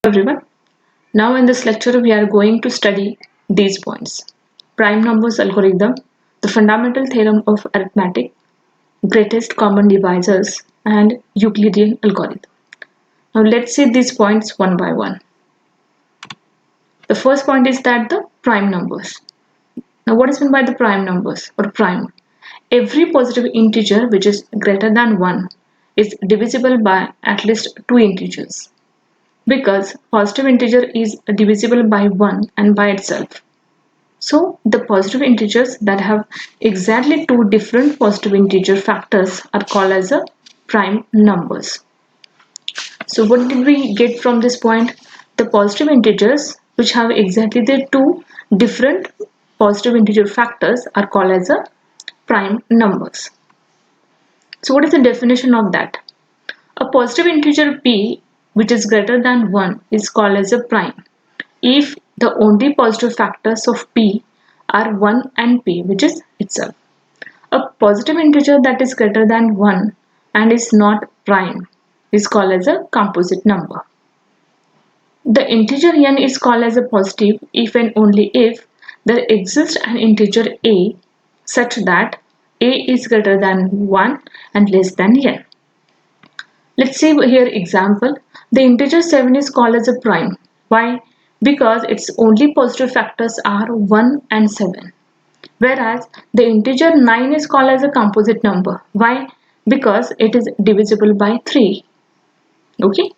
Everyone. Now in this lecture we are going to study these points. Prime numbers algorithm, the fundamental theorem of arithmetic, greatest common divisors and Euclidean algorithm. Now let's see these points one by one. The first point is that the prime numbers. Now what is meant by the prime numbers or prime? Every positive integer which is greater than 1 is divisible by at least two integers, because positive integer is divisible by 1 and by itself. So the positive integers that have exactly two different positive integer factors are called as a prime numbers. So what did we get from this point? The positive integers which have exactly the two different positive integer factors are called as a prime numbers. So what is the definition of that? A positive integer p which is greater than 1 is called as a prime if the only positive factors of p are 1 and p, which is itself. A positive integer that is greater than 1 and is not prime is called as a composite number. The integer n is called as a positive if and only if there exists an integer a such that a is greater than 1 and less than n. Let's see here example. The integer 7 is called as a prime. Why? Because its only positive factors are 1 and 7. Whereas the integer 9 is called as a composite number. Why? Because it is divisible by 3. Okay.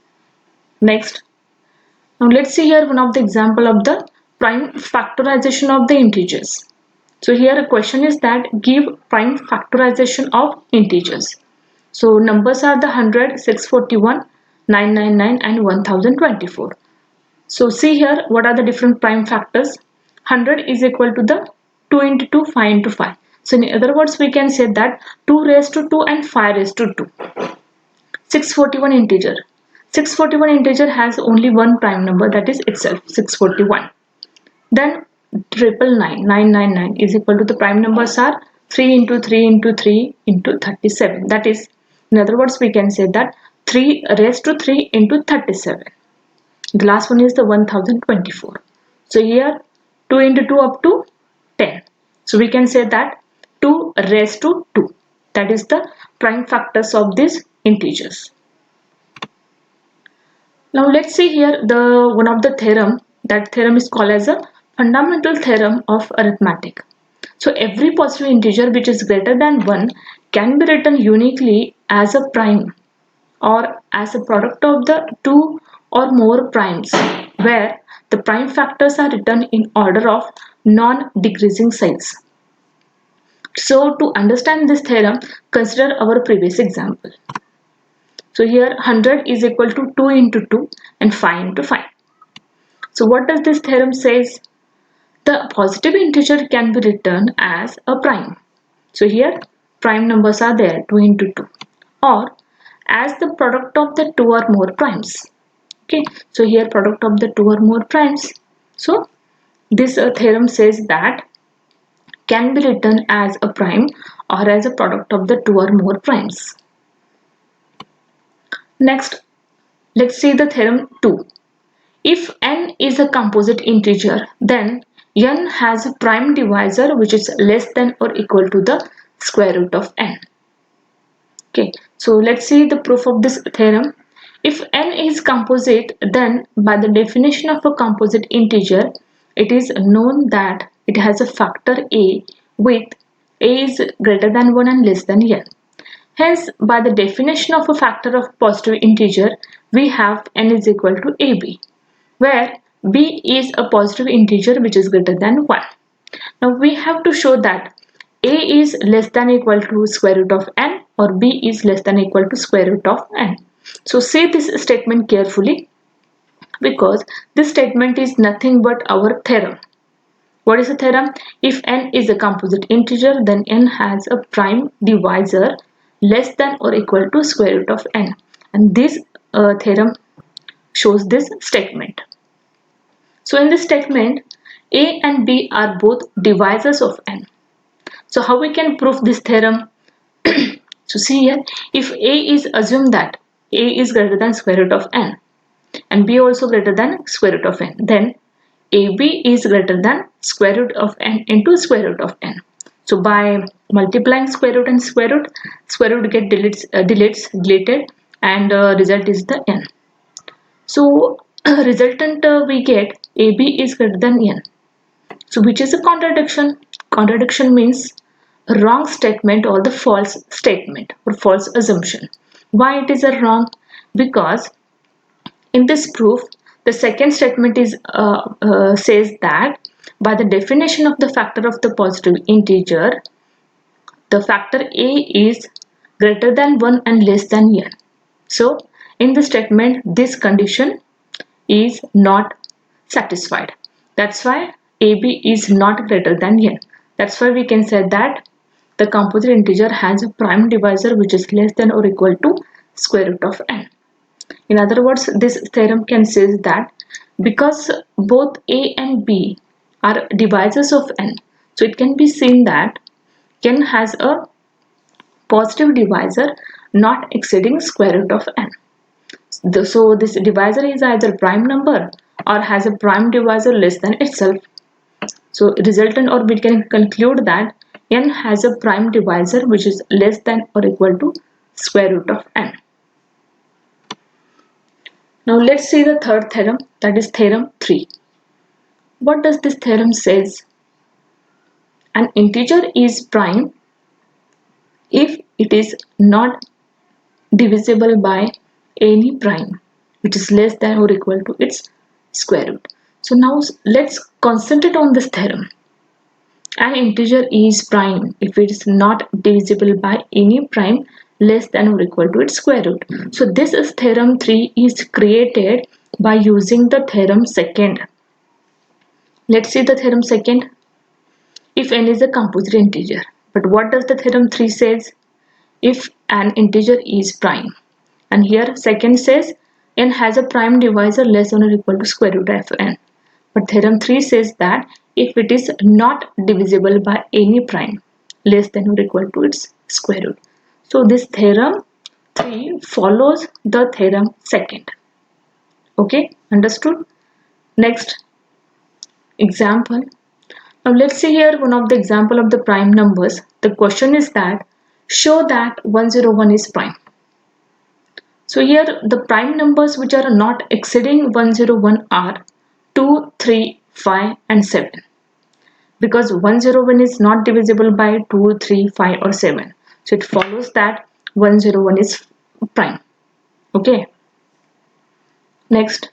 Next. Now let's see here one of the example of the prime factorization of the integers. So here a question is that give prime factorization of integers. So numbers are the 100, 641, 999 and 1024. So see here what are the different prime factors. 100 is equal to the 2 into 2, 5 into 5. So in other words we can say that 2 raised to 2 and 5 raised to 2. 641 integer. 641 integer has only one prime number, that is itself 641. Then 999 is equal to the prime numbers are 3 into 3 into 3 into 37. That is, in other words we can say that 3 raised to 3 into 37. The last one is the 1024. So here 2 into 2 up to 10. So we can say that 2 raised to 2. That is the prime factors of these integers. Now let's see here the one of the theorem. That theorem is called as a fundamental theorem of arithmetic. So every positive integer which is greater than 1 can be written uniquely as a prime or as a product of the two or more primes, where the prime factors are written in order of non-decreasing signs. So to understand this theorem, consider our previous example. So here 100 is equal to 2 into 2 and 5 into 5. So what does this theorem says? The positive integer can be written as a prime. So here prime numbers are there, 2 into 2, or as the product of the two or more primes. Okay, so here product of the two or more primes. So this theorem says that can be written as a prime or as a product of the two or more primes. Next, let's see the theorem 2. If n is a composite integer, then n has a prime divisor which is less than or equal to the square root of n. Okay, so let's see the proof of this theorem. If n is composite, then by the definition of a composite integer, it is known that it has a factor a with a is greater than 1 and less than n. Hence, by the definition of a factor of positive integer, we have n is equal to ab, where b is a positive integer which is greater than 1. Now we have to show that a is less than equal to square root of n or b is less than equal to square root of n. So say this statement carefully, because this statement is nothing but our theorem. What is the theorem? If n is a composite integer, then n has a prime divisor less than or equal to square root of n. And this theorem shows this statement. So in this statement, a and b are both divisors of n. So how we can prove this theorem? So see here, if a is assumed that a is greater than square root of n, and b also greater than square root of n, then ab is greater than square root of n into square root of n. So by multiplying square root and square root get deleted, and result is the n. So resultant we get ab is greater than n. So which is a contradiction? Contradiction means a wrong statement or the false statement or false assumption. Why it is a wrong? Because in this proof, the second statement is says that by the definition of the factor of the positive integer, the factor a is greater than 1 and less than n. So in the statement, this condition is not satisfied. That's why AB is not greater than n. That's why we can say that the composite integer has a prime divisor which is less than or equal to square root of n. In other words, this theorem can say that because both a and b are divisors of n, so it can be seen that n has a positive divisor not exceeding square root of n. So this divisor is either prime number or has a prime divisor less than itself. So resultant, or we can conclude that n has a prime divisor which is less than or equal to square root of n. Now let's see the third theorem, that is theorem 3. What does this theorem says? An integer is prime if it is not divisible by any prime which is less than or equal to its square root. So now let's concentrate on this theorem. An integer is prime if it is not divisible by any prime less than or equal to its square root. So this is theorem 3 is created by using the theorem second. Let's see the theorem second. If n is a composite integer. But what does the theorem 3 says? If an integer is prime. And here second says n has a prime divisor less than or equal to square root of n. But theorem 3 says that if it is not divisible by any prime less than or equal to its square root. So this theorem 3 follows the theorem second. Okay, understood? Next example. Now let's see here one of the example of the prime numbers. The question is that show that 101 is prime. So here the prime numbers which are not exceeding 101 are 2, 3, 5 and 7. Because 101 is not divisible by 2, 3, 5 or 7. So it follows that 101 is prime. Okay. Next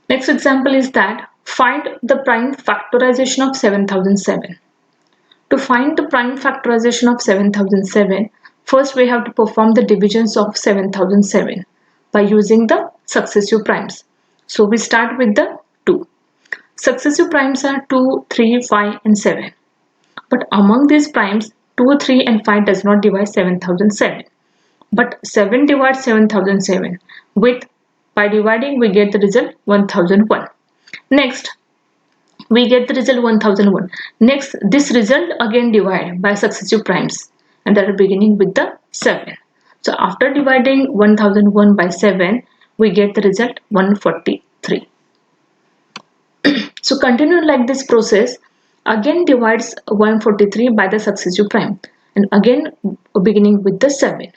example is that find the prime factorization of 7007. To find the prime factorization of 7007, first we have to perform the divisions of 7007 by using the successive primes. So we start with the 2. Successive primes are 2, 3, 5 and 7. But among these primes, 2, 3 and 5 does not divide 7007. But 7 divides 7007. By dividing we get the result 1001. Next, we get the result 1001. Next, this result again divide by successive primes, and that are beginning with the 7. So after dividing 1001 by 7, we get the result 143. So continue like this process, again divides 143 by the successive prime and again beginning with the 7.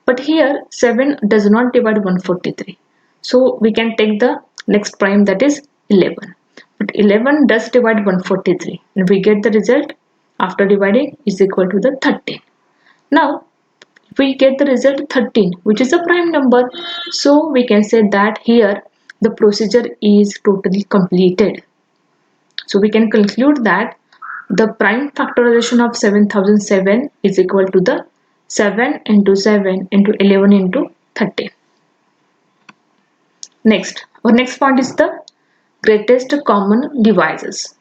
But here 7 does not divide 143. So we can take the next prime, that is 11. But 11 does divide 143 and we get the result after dividing is equal to the 13. Now we get the result 13 which is a prime number. So we can say that here the procedure is totally completed. So we can conclude that the prime factorization of 7007 is equal to the 7 into 7 into 11 into 13. Next, our next point is the greatest common divisors.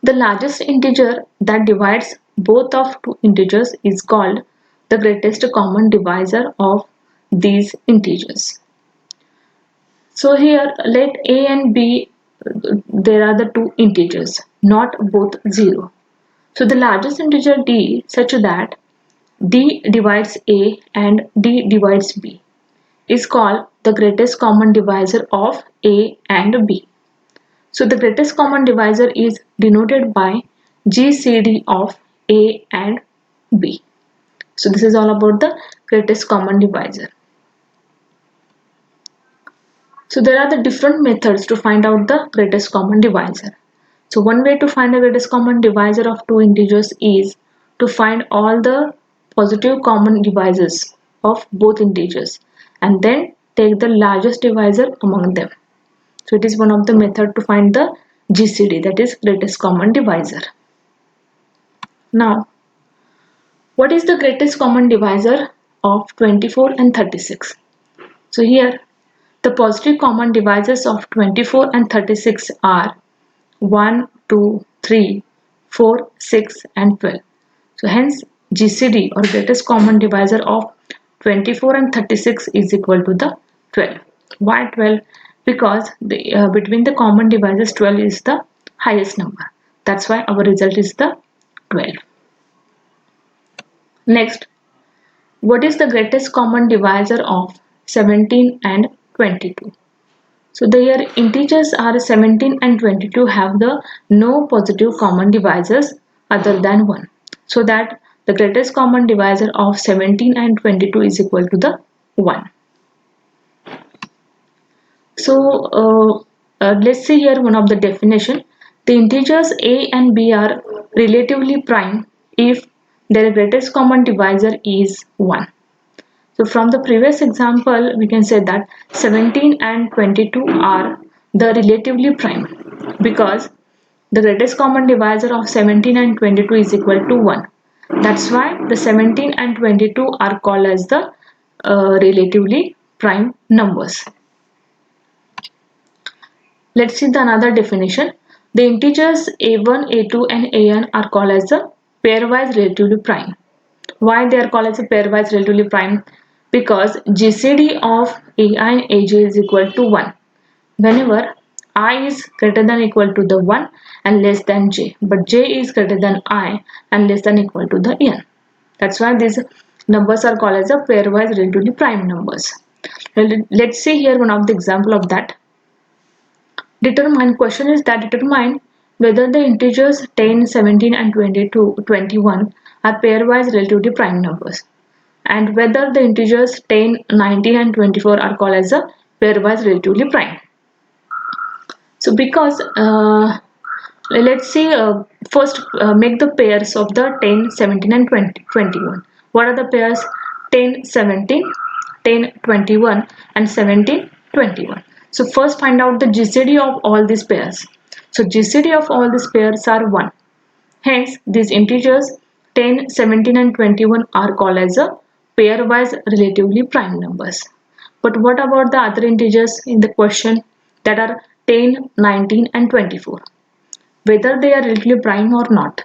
The largest integer that divides both of two integers is called the greatest common divisor of these integers. So here let a and b, there are the two integers, not both 0. So the largest integer d such that d divides a and d divides b. is called the greatest common divisor of A and B. So the greatest common divisor is denoted by GCD of A and B. So this is all about the greatest common divisor. So there are the different methods to find out the greatest common divisor. So one way to find the greatest common divisor of two integers is to find all the positive common divisors of both integers and then take the largest divisor among them. So it is one of the method to find the GCD, that is greatest common divisor. Now, what is the greatest common divisor of 24 and 36? So here the positive common divisors of 24 and 36 are 1, 2, 3, 4, 6 and 12. So hence GCD or greatest common divisor of 24 and 36 is equal to the 12. Why 12? Because between the common divisors 12 is the highest number. That's why our result is the 12. Next, what is the greatest common divisor of 17 and 22? So their integers are 17 and 22 have the no positive common divisors other than 1. So that the greatest common divisor of 17 and 22 is equal to the 1. So let's see here one of the definition. The integers a and b are relatively prime if their greatest common divisor is 1. So from the previous example, we can say that 17 and 22 are the relatively prime because the greatest common divisor of 17 and 22 is equal to 1. That's why the 17 and 22 are called as the relatively prime numbers. Let's see the another definition. The integers a1, a2 and an are called as the pairwise relatively prime. Why they are called as a pairwise relatively prime? Because GCD of ai and aj is equal to 1 whenever I is greater than equal to the 1 and less than j, but j is greater than I and less than equal to the n. That's why these numbers are called as a pairwise relatively prime numbers. Let's see here one of the example of that. Question is that determine whether the integers 10, 17 and 22, 21 are pairwise relatively prime numbers and whether the integers 10, 19 and 24 are called as a pairwise relatively prime. So because let's see first make the pairs of the 10, 17 and 20, 21. What are the pairs? 10, 17, 10, 21 and 17, 21. So first find out the GCD of all these pairs. So GCD of all these pairs are 1. Hence these integers 10, 17 and 21 are called as a pairwise relatively prime numbers. But what about the other integers in the question that are 10, 19 and 24? Whether they are relatively prime or not.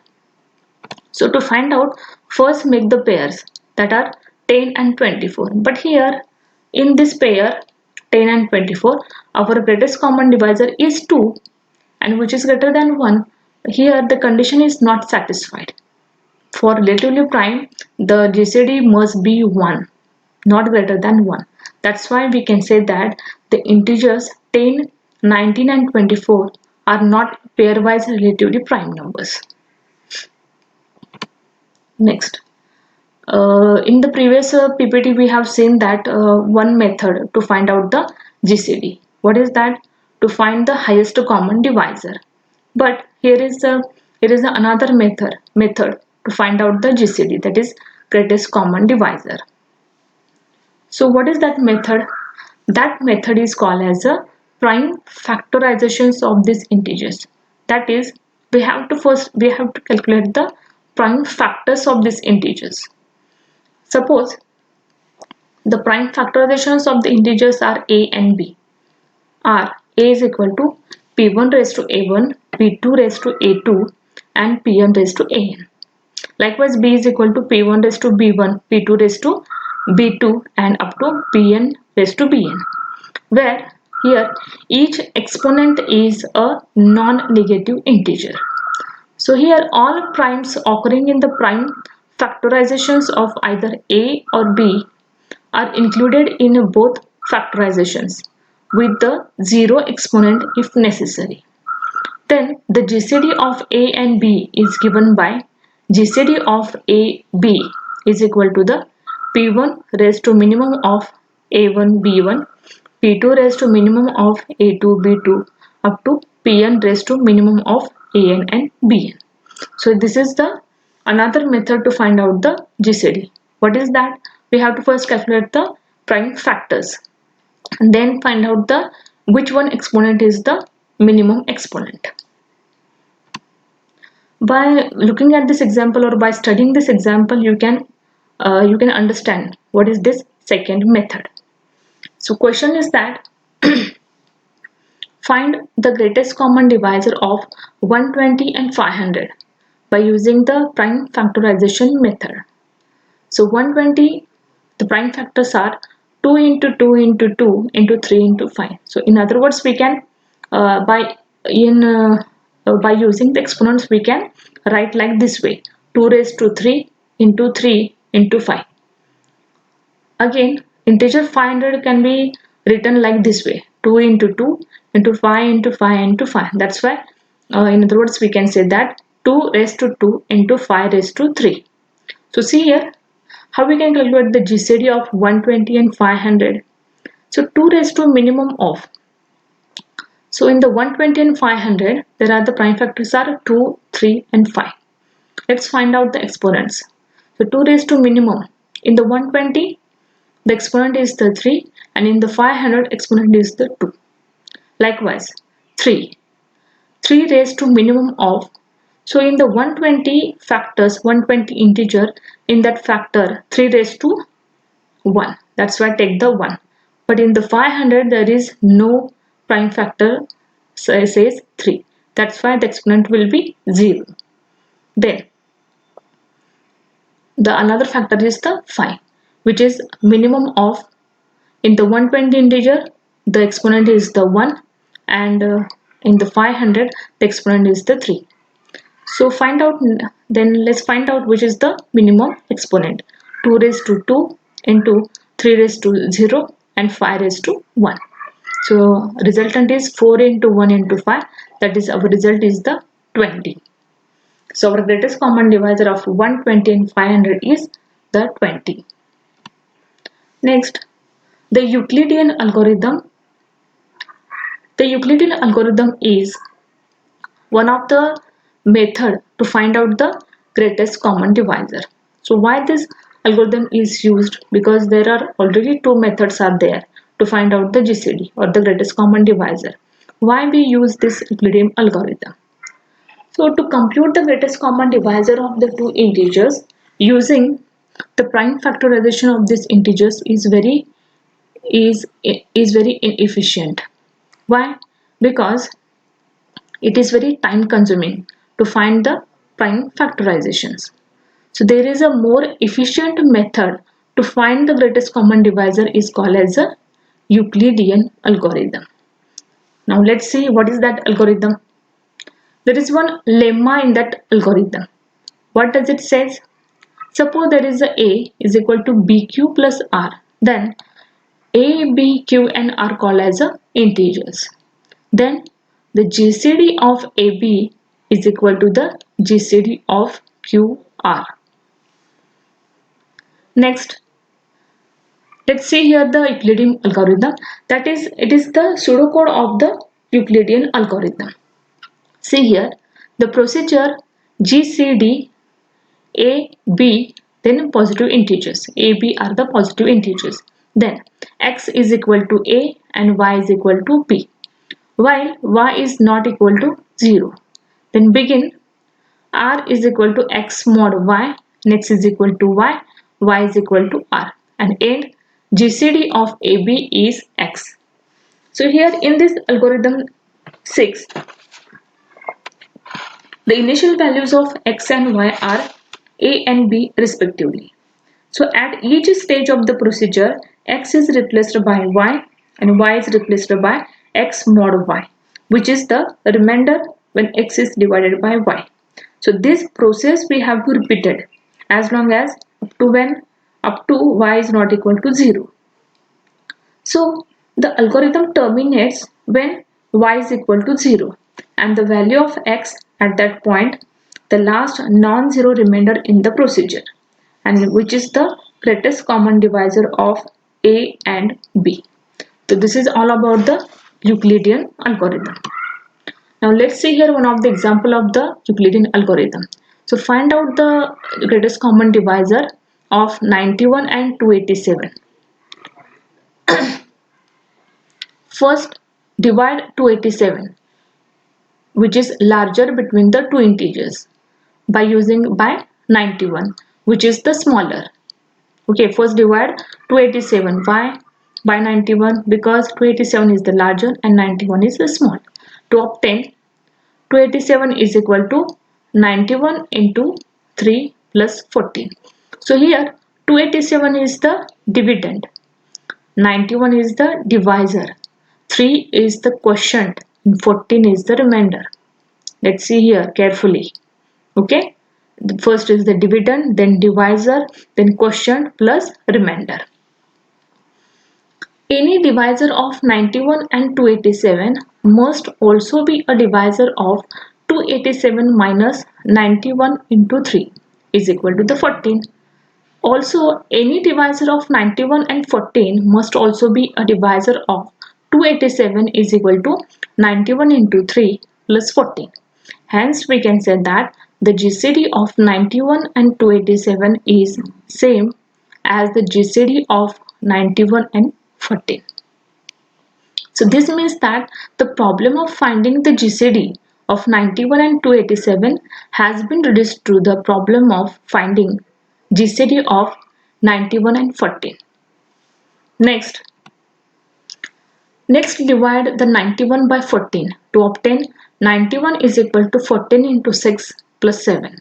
So to find out, first make the pairs that are 10 and 24. But here in this pair 10 and 24, our greatest common divisor is 2 and which is greater than 1. Here the condition is not satisfied. For relatively prime, the GCD must be 1, not greater than 1. That's why we can say that the integers 10, 19 and 24 are not pairwise relatively prime numbers. Next, in the previous PPT we have seen that one method to find out the GCD. What is that? To find the highest common divisor. But here is another method to find out the GCD, that is greatest common divisor. So what is that method? That method is called as a prime factorizations of these integers. That is, we have to calculate the prime factors of these integers. Suppose the prime factorizations of the integers are a and b. Are a is equal to p1 raised to a1, p2 raised to a2 and pn raised to an. Likewise, b is equal to p1 raised to b1, p2 raised to b2 and up to pn raised to bn, where here each exponent is a non-negative integer. So here all primes occurring in the prime factorizations of either a or b are included in both factorizations with the zero exponent if necessary. Then the GCD of A and B is given by GCD of A B is equal to the P1 raised to minimum of A1 B1, P2 raised to minimum of A2 B2 up to Pn raised to minimum of An and Bn. So this is the another method to find out the GCD. What is that? We have to first calculate the prime factors and then find out the which one exponent is the minimum exponent. By looking at this example or by studying this example, you can understand what is this second method. So question is that find the greatest common divisor of 120 and 500 by using the prime factorization method. So 120, the prime factors are 2 into 2 into 2 into 3 into 5. So in other words, we can by using the exponents we can write like this way: 2 raised to 3 into 3 into 5. Again, integer 500 can be written like this way: 2 into 2 into 5 into 5 into 5. That's why in other words we can say that 2 raised to 2 into 5 raised to 3. So see here how we can calculate the GCD of 120 and 500. So 2 raised to minimum of. So in the 120 and 500, there are the prime factors are 2, 3 and 5. Let's find out the exponents. So 2 raised to minimum. In the 120, the exponent is the 3 and in the 500, exponent is the 2. Likewise, 3. 3 raised to minimum of. So in the 120 factors, 120 integer, in that factor 3 raised to 1. That's why I take the 1. But in the 500 there is no prime factor, so it says 3. That's why the exponent will be 0. Then the another factor is the 5, which is minimum of. In the 120 integer the exponent is the 1 and in the 500 the exponent is the 3. So find out, then let's find out which is the minimum exponent. 2 raised to 2 into 3 raised to 0 and 5 raised to 1. So resultant is 4 into 1 into 5, that is our result is the 20. So our greatest common divisor of 120 and 500 is the 20. Next, the Euclidean algorithm. The Euclidean algorithm is one of the method to find out the greatest common divisor. So why this algorithm is used? Because there are already two methods are there to find out the GCD or the greatest common divisor. Why we use this Euclidean algorithm? So to compute the greatest common divisor of the two integers using the prime factorization of these integers is very inefficient. Why? Because it is very time consuming to find the prime factorizations. So there is a more efficient method to find the greatest common divisor is called as a Euclidean algorithm. Now let's see what is that algorithm. There is one lemma in that algorithm. What does it say? Suppose there is a is equal to bq plus r. Then a, b, q and r called as integers. Then the GCD of AB is equal to the GCD of QR. Next, let's see here the Euclidean algorithm. That is, it is the pseudocode of the Euclidean algorithm. See here, the procedure GCD AB, then positive integers. AB are the positive integers. Then x is equal to a and y is equal to b, while y is not equal to 0. Then begin r is equal to x mod y, and x is equal to y is equal to r, and end GCD of AB is x. So here in this algorithm 6, the initial values of x and y are a and b respectively. So at each stage of the procedure, x is replaced by y and y is replaced by x mod y, which is the remainder when x is divided by y. So this process we have to repeat it as long as up to y is not equal to 0. So the algorithm terminates when y is equal to 0 and the value of x at that point, the last non-zero remainder in the procedure, and which is the greatest common divisor of a and b. So this is all about the Euclidean algorithm. Now let's see here one of the example of the Euclidean algorithm. So find out the greatest common divisor of 91 and 287. First, divide 287, which is larger between the two integers, by 91, which is the smaller. Okay, first divide 287. Why by 91? Because 287 is the larger and 91 is the small. To obtain 287 is equal to 91 into 3 plus 14. So here 287 is the dividend, 91 is the divisor, 3 is the quotient, and 14 is the remainder. Let's see here carefully. Okay, the first is the dividend, then divisor, then quotient plus remainder. Any divisor of 91 and 287 must also be a divisor of 287 minus 91 into 3 is equal to the 14. Also, any divisor of 91 and 14 must also be a divisor of 287 is equal to 91 into 3 plus 14. Hence, we can say that the GCD of 91 and 287 is same as the GCD of 91 and 14. So this means that the problem of finding the GCD of 91 and 287 has been reduced to the problem of finding GCD of 91 and 14. Next divide the 91 by 14 to obtain 91 is equal to 14 into 6 plus 7.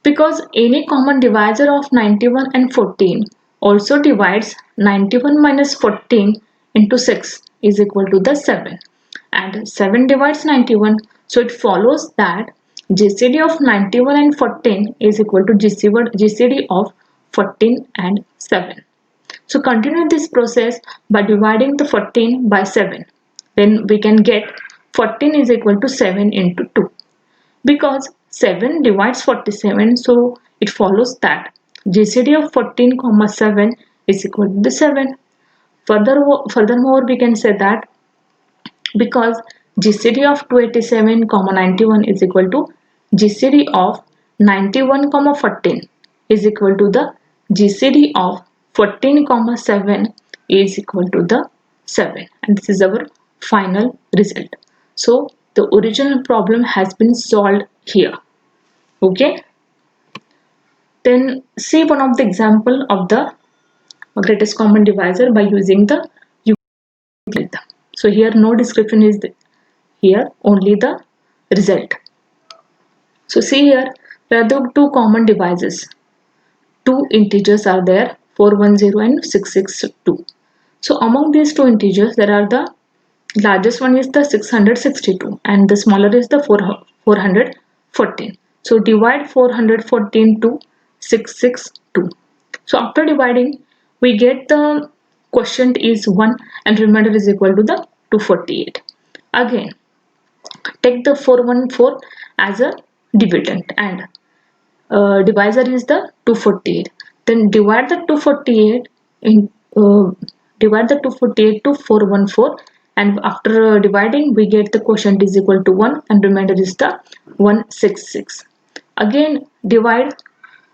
Because any common divisor of 91 and 14 also divides 91 minus 14 into 6 is equal to the 7, and 7 divides 91, so it follows that GCD of 91 and 14 is equal to GCD of 14 and 7. So continue this process by dividing the 14 by 7. Then we can get 14 is equal to 7 into 2. Because 7 divides 47, so it follows that GCD of 14, 7 is equal to the 7. Furthermore, we can say that because GCD of 287, 91 is equal to GCD of 91, 14 is equal to the GCD of 14, 7 is equal to the 7, and this is our final result. So the original problem has been solved here. Okay, then see one of the example of the greatest common divisor by using the Euclid. So here no description is here, only the result. So see here, there are the two common divisors. Two integers are there, 410 and 662. So among these two integers, there are the largest one is the 662 and the smaller is the 414. So divide 414 to 662. So after dividing, we get the quotient is 1 and remainder is equal to the 248. Again, take the 414 as a dividend and divisor is the 248. Then divide the 248 in divide the 248 to 414, and after dividing we get the quotient is equal to 1 and remainder is the 166. Again divide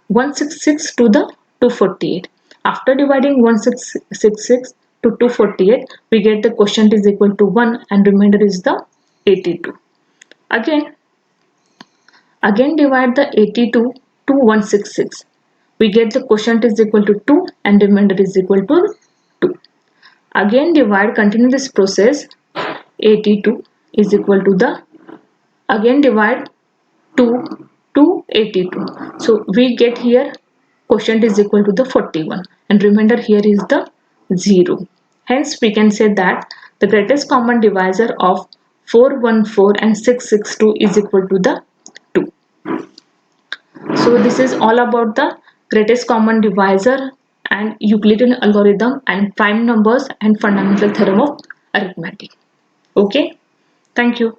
166 to the 248. After dividing 166 to 248, we get the quotient is equal to 1 and remainder is the 82. Again divide the 82 to 166. We get the quotient is equal to 2 and remainder is equal to 2. Again continue this process. 82 is equal to the, again divide 2 to 82. So we get here quotient is equal to the 41 and remainder here is the 0. Hence we can say that the greatest common divisor of 414 and 662 is equal to the 2. So this is all about the greatest common divisor and Euclidean algorithm and prime numbers and fundamental theorem of arithmetic. Okay, thank you.